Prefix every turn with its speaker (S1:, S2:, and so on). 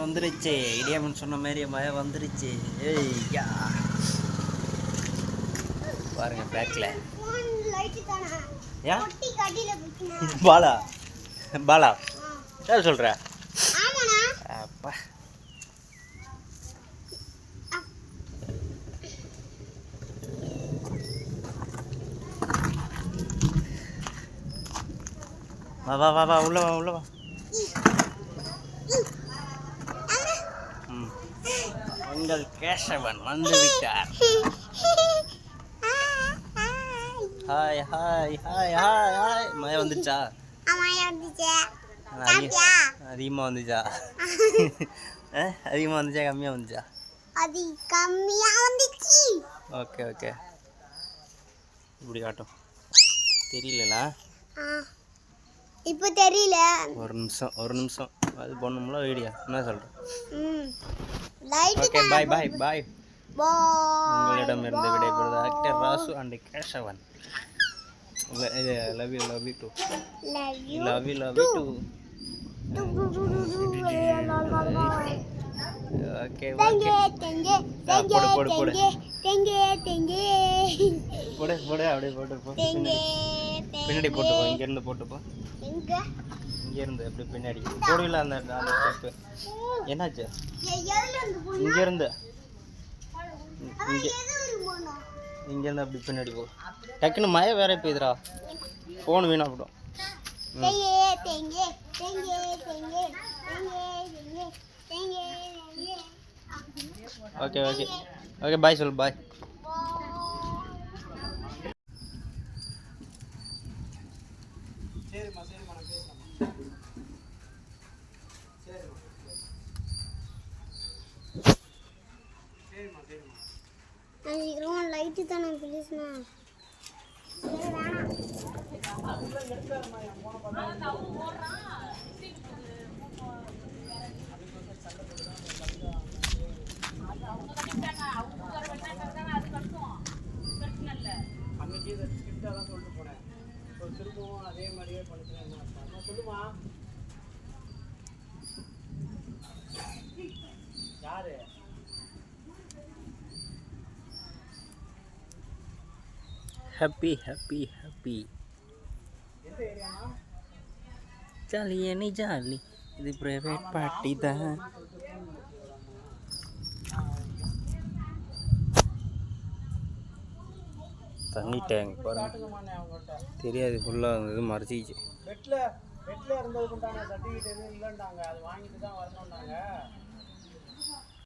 S1: வந்துருச்சு. இடியாமன் சொன்ன மாதிரி மழை வந்துருச்சு. ஏய் யா பாருங்க பேக்கில் பாலா பாலா யார் சொல்கிற? அப்பா வா வா வா வா உள்ள வா உள்ள வா. உங்கள் கேசவன் வந்து விட்டார். Hi hi hi hi hi. மழை வந்துச்சா? அதிகமாக வந்துச்சா? அதிகமாக வந்துச்சா கம்மியாக வந்துச்சா? ஓகே ஓகே இப்படி காட்டும். தெரியலண்ணா
S2: இப்போ தெரியல.
S1: ஒரு நிமிஷம் அது பண்ணும்ல வீடியோ. என்ன சொல்கிறேன்? Okay bye bye bye. உங்களிடமிருந்து விடைபெறுவது actor Rasu and Kesavan. Love you too. Love you too. Okay okay போடு போடு போடு போடு போடு அப்படியே போட்டு போ. பின்னாடி போட்டுப்போ. இங்கேருந்து போட்டுப்போ. இங்கேருந்து அப்படியே பின்னாடி போடுவில்ல அந்த ஸ்டெப்பு. என்னாச்சு? இங்கேருந்து இங்கேருந்து அப்படி பின்னாடி போ. டக்குன்னு மழை வேற பெய்யுதுடா. ஃபோன் வீணாக போடும். ஓகே ஓகே ஓகே பாய் சொல்லு. பாய். சரிம்மா சரிம்மா நான் பேசலாமா? சரிம்மா சரிம்மா.
S2: லைட்டு தானே ப்ளீஸ்ண்ணா.
S3: அன்னைக்கு இதை ஸ்கிரிப்டாக தான் சொல்லிட்டு போனேன். இப்போ திரும்பவும் அதே மாதிரியே பண்ணிக்கிறேன். என்ன சொல்லுமா? யாரு?
S1: Happy happy happy.
S3: எந்த ஏரியானா?
S1: ஜாலி அணி ஜாலி. இது ப்ரைவேட் பார்ட்டி தான். தண்ணி டேங்க் பாருங்க. தெரியாது ஃபுல்லாக இருந்தது மறைச்சிக்கிச்சு.
S3: பெட்டில் இருந்ததுக்கு உண்டான சர்டிஃபிகேட் எதுவும் இல்லைன்றாங்க. அது வாங்கிட்டு தான் வரணுன்றாங்க.